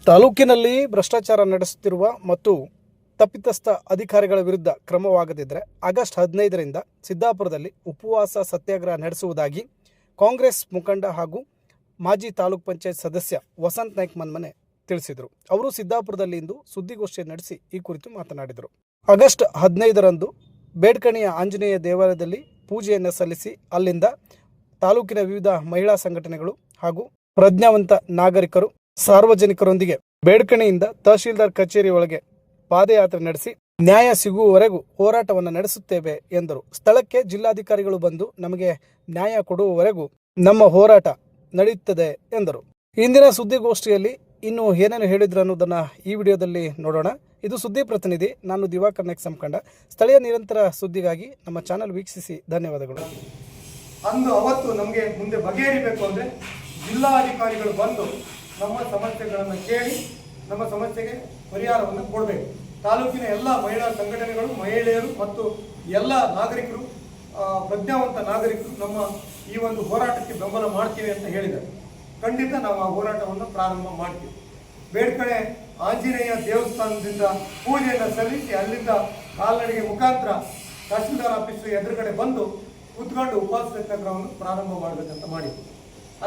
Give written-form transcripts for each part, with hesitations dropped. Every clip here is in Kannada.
ತಾಲೂಕಿನಲ್ಲಿ ಭ್ರಷ್ಟಾಚಾರ ನಡೆಸುತ್ತಿರುವ ಮತ್ತು ತಪ್ಪಿತಸ್ಥ ಅಧಿಕಾರಿಗಳ ವಿರುದ್ಧ ಕ್ರಮವಾಗದಿದ್ದರೆ ಆಗಸ್ಟ್ 15ರಿಂದ ಸಿದ್ದಾಪುರದಲ್ಲಿ ಉಪವಾಸ ಸತ್ಯಾಗ್ರಹ ನಡೆಸುವುದಾಗಿ ಕಾಂಗ್ರೆಸ್ ಮುಖಂಡ ಹಾಗೂ ಮಾಜಿ ತಾಲೂಕ್ ಪಂಚಾಯತ್ ಸದಸ್ಯ ವಸಂತ್ ನಾಯ್ಕ್ ಮನ್ಮನೆ ತಿಳಿಸಿದರು. ಅವರು ಸಿದ್ದಾಪುರದಲ್ಲಿ ಇಂದು ಸುದ್ದಿಗೋಷ್ಠಿ ನಡೆಸಿ ಈ ಕುರಿತು ಮಾತನಾಡಿದರು. ಆಗಸ್ಟ್ 15ರಂದು ಬೇಡ್ಕಣಿಯ ಆಂಜನೇಯ ದೇವಾಲಯದಲ್ಲಿ ಪೂಜೆಯನ್ನು ಸಲ್ಲಿಸಿ ಅಲ್ಲಿಂದ ತಾಲೂಕಿನ ವಿವಿಧ ಮಹಿಳಾ ಸಂಘಟನೆಗಳು ಹಾಗೂ ಪ್ರಜ್ಞಾವಂತ ನಾಗರಿಕರು ಸಾರ್ವಜನಿಕರೊಂದಿಗೆ ಬೇಡ್ಕಣಿಯಿಂದ ತಹಶೀಲ್ದಾರ್ ಕಚೇರಿ ಒಳಗೆ ಪಾದಯಾತ್ರೆ ನಡೆಸಿ ನ್ಯಾಯ ಸಿಗುವವರೆಗೂ ಹೋರಾಟವನ್ನು ನಡೆಸುತ್ತೇವೆ ಎಂದರು. ಸ್ಥಳಕ್ಕೆ ಜಿಲ್ಲಾಧಿಕಾರಿಗಳು ಬಂದು ನಮಗೆ ನ್ಯಾಯ ಕೊಡುವವರೆಗೂ ನಮ್ಮ ಹೋರಾಟ ನಡೆಯುತ್ತದೆ ಎಂದರು. ಇಂದಿನ ಸುದ್ದಿಗೋಷ್ಠಿಯಲ್ಲಿ ಇನ್ನು ಏನೇನು ಹೇಳಿದ್ರು ಅನ್ನೋದನ್ನ ಈ ವಿಡಿಯೋದಲ್ಲಿ ನೋಡೋಣ. ಇದು ಸುದ್ದಿ ಪ್ರತಿನಿಧಿ, ನಾನು ದಿವಾಕರ್ ನಾಯ್ಕ್ ಸಂಕಂಡ. ಸ್ಥಳೀಯ ನಿರಂತರ ಸುದ್ದಿಗಾಗಿ ನಮ್ಮ ಚಾನೆಲ್ ವೀಕ್ಷಿಸಿ ಧನ್ಯವಾದಗಳು. ಅವತ್ತು ನಮಗೆ ಮುಂದೆ ಬಗೆಹರಿಬೇಕು ಅಂದರೆ ಜಿಲ್ಲಾಧಿಕಾರಿಗಳು ಬಂದು ನಮ್ಮ ಸಮಸ್ಯೆಗಳನ್ನು ಕೇಳಿ ನಮ್ಮ ಸಮಸ್ಯೆಗೆ ಪರಿಹಾರವನ್ನು ಕೊಡಬೇಕು. ತಾಲೂಕಿನ ಎಲ್ಲ ಮಹಿಳಾ ಸಂಘಟನೆಗಳು, ಮಹಿಳೆಯರು ಮತ್ತು ಎಲ್ಲ ನಾಗರಿಕರು, ಪ್ರಜ್ಞಾವಂತ ನಾಗರಿಕರು ನಮ್ಮ ಈ ಒಂದು ಹೋರಾಟಕ್ಕೆ ಬೆಂಬಲ ಮಾಡ್ತೀವಿ ಅಂತ ಹೇಳಿದ್ದಾರೆ. ಖಂಡಿತ ನಾವು ಆ ಹೋರಾಟವನ್ನು ಪ್ರಾರಂಭ ಮಾಡ್ತೀವಿ. ಬೇಡ್ಕಣೆ ಆಂಜನೇಯ ದೇವಸ್ಥಾನದಿಂದ ಪೂಜೆಯನ್ನು ಸಲ್ಲಿಸಿ ಅಲ್ಲಿಂದ ಕಾಲ್ನಡಿಗೆ ಮುಖಾಂತರ ತಹಶೀಲ್ದಾರ್ ಆಫೀಸ್ ಎದುರುಗಡೆ ಬಂದು ಕೂತ್ಕೊಂಡು ಉಪವಾಸ ಸತ್ಯಾಗ್ರಹವನ್ನು ಪ್ರಾರಂಭ ಮಾಡಬೇಕಂತ ಮಾಡಿದ್ವಿ.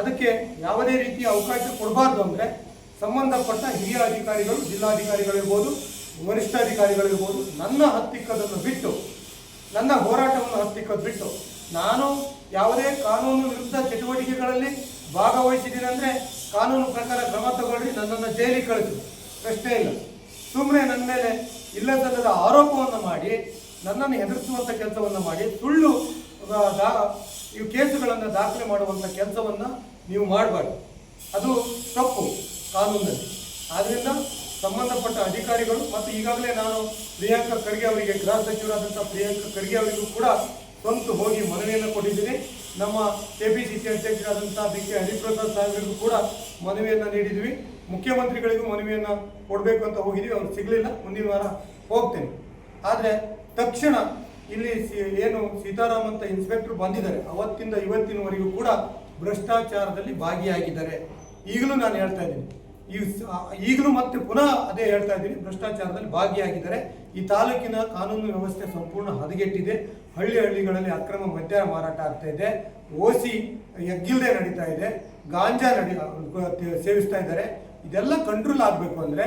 ಅದಕ್ಕೆ ಯಾವುದೇ ರೀತಿಯ ಅವಕಾಶ ಕೊಡಬಾರ್ದು ಅಂದರೆ ಸಂಬಂಧಪಟ್ಟ ಹಿರಿಯ ಅಧಿಕಾರಿಗಳು, ಜಿಲ್ಲಾಧಿಕಾರಿಗಳಿರ್ಬೋದು, ವರಿಷ್ಠಾಧಿಕಾರಿಗಳಿರ್ಬೋದು, ನನ್ನ ಹತ್ತಿಕ್ಕದನ್ನು ಬಿಟ್ಟು, ನನ್ನ ಹೋರಾಟವನ್ನು ಹತ್ತಿಕ್ಕೋದು ಬಿಟ್ಟು, ನಾನು ಯಾವುದೇ ಕಾನೂನು ವಿರುದ್ಧ ಚಟುವಟಿಕೆಗಳಲ್ಲಿ ಭಾಗವಹಿಸಿದ್ದೀನಿ ಅಂದರೆ ಕಾನೂನು ಪ್ರಕಾರ ಕ್ರಮ ತಗೊಳ್ಳಿ, ನನ್ನನ್ನು ಜೈಲಿಗೆ ಕಳಿಸಿ, ಪ್ರಶ್ನೆ ಇಲ್ಲ. ಸುಮ್ಮನೆ ನನ್ನ ಮೇಲೆ ಇಲ್ಲದಲ್ಲದ ಆರೋಪವನ್ನು ಮಾಡಿ ನನ್ನನ್ನು ಹೆದರಿಸುವಂಥ ಕೆಲಸವನ್ನು ಮಾಡಿ ಸುಳ್ಳು ಈ ಕೇಸುಗಳನ್ನು ದಾಖಲೆ ಮಾಡುವಂಥ ಕೆಲಸವನ್ನು ನೀವು ಮಾಡಬಾರ್ದು. ಅದು ತಪ್ಪು ಕಾನೂನಲ್ಲಿ. ಆದ್ದರಿಂದ ಸಂಬಂಧಪಟ್ಟ ಅಧಿಕಾರಿಗಳು ಮತ್ತು ಈಗಾಗಲೇ ನಾನು ಪ್ರಿಯಾಂಕಾ ಖರ್ಗೆ ಅವರಿಗೆ, ಗೃಹ ಸಚಿವರಾದಂಥ ಪ್ರಿಯಾಂಕಾ ಖರ್ಗೆ ಅವರಿಗೂ ಕೂಡ ಸ್ವಂತ ಹೋಗಿ ಮನವಿಯನ್ನು ಕೊಟ್ಟಿದ್ದೀನಿ. ನಮ್ಮ ಕೆಪಿಸಿಸಿ ಅಧ್ಯಕ್ಷರಾದಂಥ ಬಿ ಕೆ ಹರಿಪ್ರಸಾದ್ ಸಾಹೇಬರಿಗೂ ಕೂಡ ಮನವಿಯನ್ನು ನೀಡಿದ್ವಿ. ಮುಖ್ಯಮಂತ್ರಿಗಳಿಗೂ ಮನವಿಯನ್ನು ಕೊಡಬೇಕು ಅಂತ ಹೋಗಿದ್ವಿ, ಅವ್ರು ಸಿಗಲಿಲ್ಲ. ಮುಂದಿನ ವಾರ ಹೋಗ್ತೇನೆ. ಆದರೆ ತಕ್ಷಣ ಇಲ್ಲಿ ಏನು ಸೀತಾರಾಮ್ ಅಂತ ಇನ್ಸ್ಪೆಕ್ಟರ್ ಬಂದಿದ್ದಾರೆ, ಅವತ್ತಿಂದ ಇವತ್ತಿನವರೆಗೂ ಕೂಡ ಭ್ರಷ್ಟಾಚಾರದಲ್ಲಿ ಭಾಗಿಯಾಗಿದ್ದಾರೆ. ಈಗಲೂ ನಾನು ಹೇಳ್ತಾ ಇದ್ದೀನಿ, ಈಗಲೂ ಮತ್ತೆ ಪುನಃ ಅದೇ ಹೇಳ್ತಾ ಇದ್ದೀನಿ, ಭ್ರಷ್ಟಾಚಾರದಲ್ಲಿ ಭಾಗಿಯಾಗಿದ್ದಾರೆ. ಈ ತಾಲೂಕಿನ ಕಾನೂನು ವ್ಯವಸ್ಥೆ ಸಂಪೂರ್ಣ ಹದಗೆಟ್ಟಿದೆ. ಹಳ್ಳಿಗಳಲ್ಲಿ ಅಕ್ರಮ ಮದ್ಯ ಮಾರಾಟ ಆಗ್ತಾ ಇದೆ, ಓಸಿ ಎಗ್ಗಿಲ್ದೆ ನಡೀತಾ ಇದೆ, ಗಾಂಜಾ ಸೇವಿಸ್ತಾ ಇದ್ದಾರೆ. ಇದೆಲ್ಲ ಕಂಟ್ರೋಲ್ ಆಗಬೇಕು ಅಂದರೆ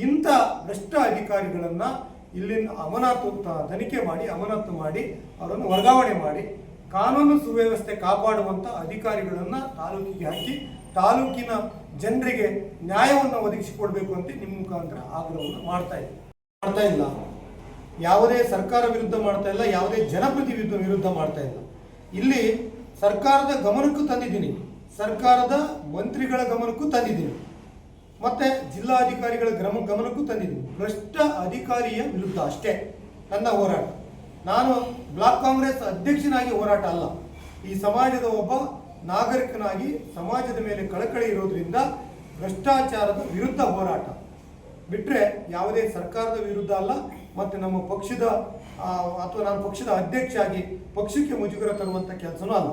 ಇಂಥ ಭ್ರಷ್ಟ ಅಧಿಕಾರಿಗಳನ್ನು ಇಲ್ಲಿಂದ ತನಿಖೆ ಮಾಡಿ ಅಮಾನತು ಮಾಡಿ ಅವರನ್ನು ವರ್ಗಾವಣೆ ಮಾಡಿ ಕಾನೂನು ಸುವ್ಯವಸ್ಥೆ ಕಾಪಾಡುವಂಥ ಅಧಿಕಾರಿಗಳನ್ನು ತಾಲೂಕಿಗೆ ಹಾಕಿ ತಾಲೂಕಿನ ಜನರಿಗೆ ನ್ಯಾಯವನ್ನು ಒದಗಿಸಿಕೊಡ್ಬೇಕು ಅಂತ ನಿಮ್ಮ ಮುಖಾಂತರ ಆಗ್ರಹವನ್ನು ಮಾಡ್ತಾ ಇಲ್ಲ. ಯಾವುದೇ ಸರ್ಕಾರ ವಿರುದ್ಧ ಮಾಡ್ತಾ ಇಲ್ಲ, ಯಾವುದೇ ಜನಪ್ರತಿನಿಧಿ ವಿರುದ್ಧ ಮಾಡ್ತಾ ಇಲ್ಲ. ಇಲ್ಲಿ ಸರ್ಕಾರದ ಗಮನಕ್ಕೂ ತಂದಿದ್ದೀನಿ, ಸರ್ಕಾರದ ಮಂತ್ರಿಗಳ ಗಮನಕ್ಕೂ ತಂದಿದ್ದೀನಿ, ಮತ್ತೆ ಜಿಲ್ಲಾಧಿಕಾರಿಗಳ ಗಮನಕ್ಕೂ ತಂದಿದ್ದೀನಿ. ಭ್ರಷ್ಟ ಅಧಿಕಾರಿಯ ವಿರುದ್ಧ ಅಷ್ಟೇ ನನ್ನ ಹೋರಾಟ. ನಾನು ಬ್ಲಾಕ್ ಕಾಂಗ್ರೆಸ್ ಅಧ್ಯಕ್ಷನಾಗಿ ಹೋರಾಟ ಅಲ್ಲ, ಈ ಸಮಾಜದ ಒಬ್ಬ ನಾಗರಿಕನಾಗಿ ಸಮಾಜದ ಮೇಲೆ ಕಳಕಳಿ ಇರೋದ್ರಿಂದ ಭ್ರಷ್ಟಾಚಾರದ ವಿರುದ್ಧ ಹೋರಾಟ ಬಿಟ್ಟರೆ ಯಾವುದೇ ಸರ್ಕಾರದ ವಿರುದ್ಧ ಅಲ್ಲ. ಮತ್ತು ನಮ್ಮ ಪಕ್ಷದ ಅಥವಾ ನಾನು ಪಕ್ಷದ ಅಧ್ಯಕ್ಷ ಆಗಿ ಪಕ್ಷಕ್ಕೆ ಮುಜುಗರ ತರುವಂಥ ಕೆಲಸನೂ ಅಲ್ಲ.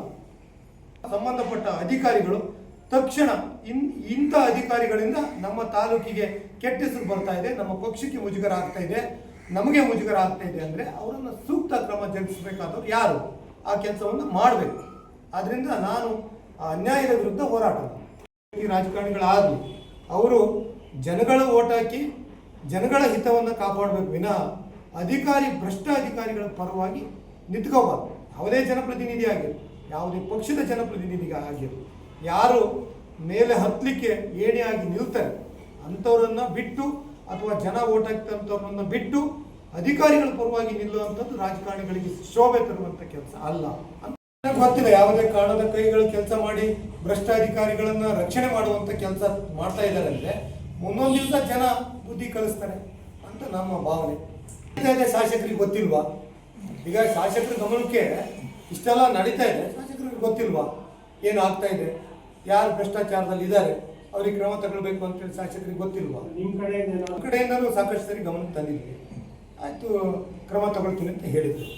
ಸಂಬಂಧಪಟ್ಟ ಅಧಿಕಾರಿಗಳು ತಕ್ಷಣ ಇಂಥ ಅಧಿಕಾರಿಗಳಿಂದ ನಮ್ಮ ತಾಲೂಕಿಗೆ ಕೆಟ್ಟ ಹೆಸರು ಬರ್ತಾ ಇದೆ, ನಮ್ಮ ಪಕ್ಷಕ್ಕೆ ಮುಜುಗರ ಆಗ್ತಾ ಇದೆ, ನಮಗೆ ಮುಜುಗರ ಆಗ್ತಾ ಇದೆ ಅಂದರೆ ಅವರನ್ನು ಸೂಕ್ತ ಕ್ರಮ ಜರುಗಿಸಬೇಕಾದವ್ರು ಯಾರು, ಆ ಕೆಲಸವನ್ನು ಮಾಡಬೇಕು. ಆದ್ದರಿಂದ ನಾನು ಅನ್ಯಾಯದ ವಿರುದ್ಧ ಹೋರಾಟ. ಈ ರಾಜಕಾರಣಿಗಳಾಗಲಿ ಅವರು ಜನಗಳ ಓಟ್ ಹಾಕಿ ಜನಗಳ ಹಿತವನ್ನು ಕಾಪಾಡಬೇಕು ವಿನಃ ಭ್ರಷ್ಟ ಅಧಿಕಾರಿಗಳ ಪರವಾಗಿ ನಿಂತ್ಕೋಬಾರ್ದು. ಯಾವುದೇ ಜನಪ್ರತಿನಿಧಿ ಆಗಿರು, ಯಾವುದೇ ಪಕ್ಷದ ಜನಪ್ರತಿನಿಧಿಗೆ ಆಗಿರು, ಯಾರು ಮೇಲೆ ಹತ್ತಲಿಕ್ಕೆ ಏಣಿಯಾಗಿ ನಿಲ್ತಾರೆ ಅಂಥವ್ರನ್ನ ಬಿಟ್ಟು ಅಥವಾ ಜನ ಓಟ್ ಹಾಕ್ತಂಥವ್ರನ್ನ ಬಿಟ್ಟು ಅಧಿಕಾರಿಗಳ ಪರವಾಗಿ ನಿಲ್ಲುವಂಥದ್ದು ರಾಜಕಾರಣಿಗಳಿಗೆ ಶೋಭೆ ತರುವಂಥ ಕೆಲಸ ಅಲ್ಲ ಅಂತ ಗೊತ್ತಿಲ್ಲ. ಯಾವುದೇ ಕಾರಣದ ಕೈಗಳು ಕೆಲಸ ಮಾಡಿ ಭ್ರಷ್ಟಾಧಿಕಾರಿಗಳನ್ನ ರಕ್ಷಣೆ ಮಾಡುವಂಥ ಕೆಲಸ ಮಾಡ್ತಾ ಇದ್ದಾರೆ ಅಂದರೆ ಮುಂದೊಂದು ದಿವಸ ಜನ ಬುದ್ಧಿ ಕಲಿಸ್ತಾರೆ ಅಂತ ನಮ್ಮ ಭಾವನೆ. ಶಾಸಕರಿಗೆ ಗೊತ್ತಿಲ್ವಾ? ಈಗ ಶಾಸಕರ ಗಮನಕ್ಕೆ ಇಷ್ಟೆಲ್ಲ ನಡೀತಾ ಇದೆ, ಶಾಸಕರಿಗೆ ಗೊತ್ತಿಲ್ವಾ ಏನು ಆಗ್ತಾ ಇದೆ, ಯಾರು ಭ್ರಷ್ಟಾಚಾರದಲ್ಲಿ ಇದ್ದಾರೆ, ಅವ್ರಿಗೆ ಕ್ರಮ ತಗೊಳ್ಬೇಕು ಅಂತೇಳಿ ಶಾಸಕರಿಗೆ ಗೊತ್ತಿಲ್ವಾ? ನಿಮ್ಮ ಕಡೆಯಿಂದಲೂ ಸಾಕಷ್ಟು ಸರಿ ಗಮನಕ್ಕೆ ತಂದಿದ್ವಿ, ಆಯಿತು ಕ್ರಮ ತಗೊಳ್ತೀನಿ ಅಂತ ಹೇಳಿದ್ರು.